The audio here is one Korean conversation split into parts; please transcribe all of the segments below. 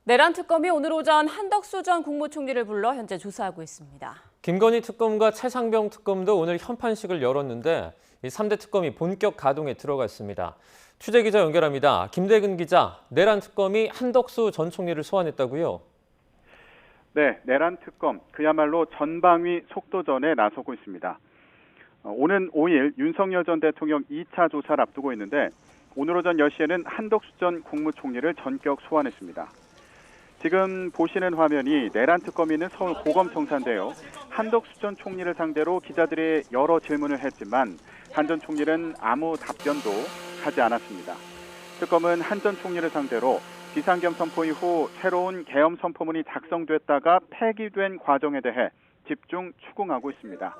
내란 특검이 오늘 오전 한덕수 전 국무총리를 불러 현재 조사하고 있습니다. 김건희 특검과 최상병 특검도 오늘 현판식을 열었는데 이 3대 특검이 본격 가동에 들어갔습니다. 취재기자 연결합니다. 김대근 기자, 내란 특검이 한덕수 전 총리를 소환했다고요? 네, 내란 특검 그야말로 전방위 속도전에 나서고 있습니다. 오는 5일 윤석열 전 대통령 2차 조사를 앞두고 있는데 오늘 오전 10시에는 한덕수 전 국무총리를 전격 소환했습니다. 지금 보시는 화면이 내란 특검이 있는 서울 고검청사인데요. 한덕수 전 총리를 상대로 기자들이 여러 질문을 했지만 한 전 총리는 아무 답변도 하지 않았습니다. 특검은 한 전 총리를 상대로 비상겸 선포 이후 새로운 계엄 선포문이 작성됐다가 폐기된 과정에 대해 집중 추궁하고 있습니다.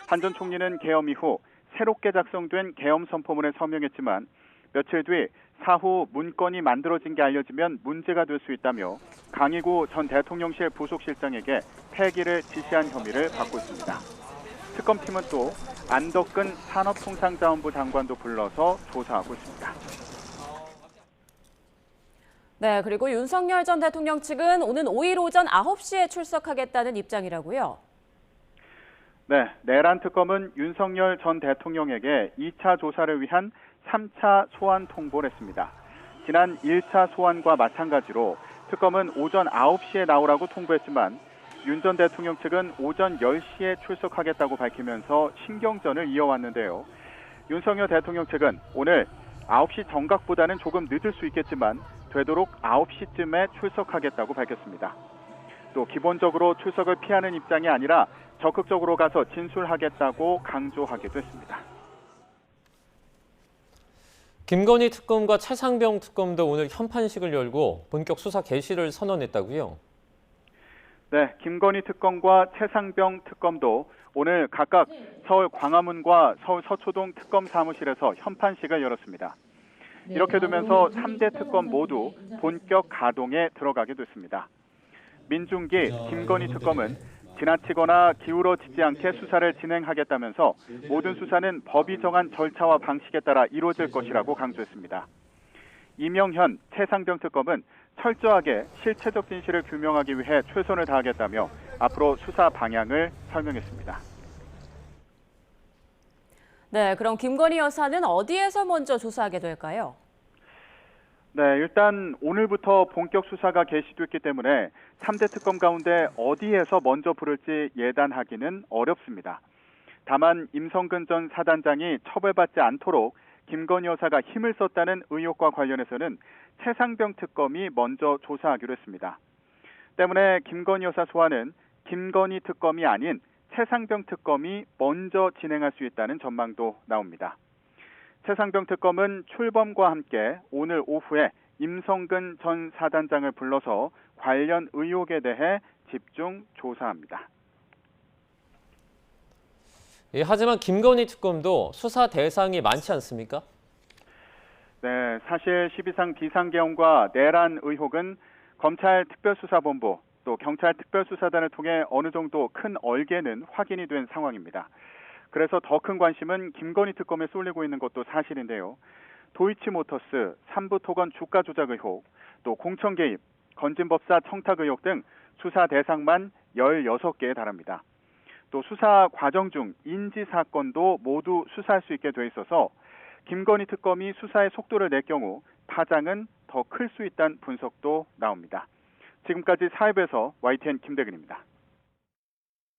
한 전 총리는 계엄 이후 새롭게 작성된 계엄 선포문에 서명했지만 며칠 뒤 사후 문건이 만들어진 게 알려지면 문제가 될 수 있다며 강희구 전 대통령실 부속실장에게 폐기를 지시한 혐의를 받고 있습니다. 특검팀은 또 안덕근 산업통상자원부 장관도 불러서 조사하고 있습니다. 네, 그리고 윤석열 전 대통령 측은 오는 5일 오전 9시에 출석하겠다는 입장이라고요. 네, 내란 특검은 윤석열 전 대통령에게 2차 조사를 위한 3차 소환 통보를 했습니다. 지난 1차 소환과 마찬가지로 특검은 오전 9시에 나오라고 통보했지만 윤 전 대통령 측은 오전 10시에 출석하겠다고 밝히면서 신경전을 이어왔는데요. 윤석열 대통령 측은 오늘 9시 정각보다는 조금 늦을 수 있겠지만 되도록 9시쯤에 출석하겠다고 밝혔습니다. 또 기본적으로 출석을 피하는 입장이 아니라 적극적으로 가서 진술하겠다고 강조하기도 했습니다. 김건희 특검과 최상병 특검도 오늘 현판식을 열고 본격 수사 개시를 선언했다고요? 네, 김건희 특검과 최상병 특검도 오늘 각각 서울 광화문과 서울 서초동 특검 사무실에서 현판식을 열었습니다. 이렇게 되면서 3대 특검 모두 본격 가동에 들어가게 됐습니다. 민중기 김건희 특검은 지나치거나 기울어지지 않게 수사를 진행하겠다면서 모든 수사는 법이 정한 절차와 방식에 따라 이루어질 것이라고 강조했습니다. 이명현 최상병 특검은 철저하게 실체적 진실을 규명하기 위해 최선을 다하겠다며 앞으로 수사 방향을 설명했습니다. 네, 그럼 김건희 여사는 어디에서 먼저 조사하게 될까요? 네, 일단 오늘부터 본격 수사가 개시됐기 때문에 3대 특검 가운데 어디에서 먼저 부를지 예단하기는 어렵습니다. 다만 임성근 전 사단장이 처벌받지 않도록 김건희 여사가 힘을 썼다는 의혹과 관련해서는 최상병 특검이 먼저 조사하기로 했습니다. 때문에 김건희 여사 소환은 김건희 특검이 아닌 최상병 특검이 먼저 진행할 수 있다는 전망도 나옵니다. 최상병 특검은 출범과 함께 오늘 오후에 임성근 전 사단장을 불러서 관련 의혹에 대해 집중 조사합니다. 예, 하지만 김건희 특검도 수사 대상이 많지 않습니까? 네, 사실 12상 비상계엄과 내란 의혹은 검찰 특별수사본부 또 경찰 특별수사단을 통해 어느 정도 큰 얼개는 확인이 된 상황입니다. 그래서 더 큰 관심은 김건희 특검에 쏠리고 있는 것도 사실인데요. 도이치모터스, 삼부토건 주가 조작 의혹, 또 공천 개입, 건진법사 청탁 의혹 등 수사 대상만 16개에 달합니다. 또 수사 과정 중 인지 사건도 모두 수사할 수 있게 돼 있어서 김건희 특검이 수사의 속도를 낼 경우 파장은 더 클 수 있다는 분석도 나옵니다. 지금까지 사회부에서 YTN 김대근입니다.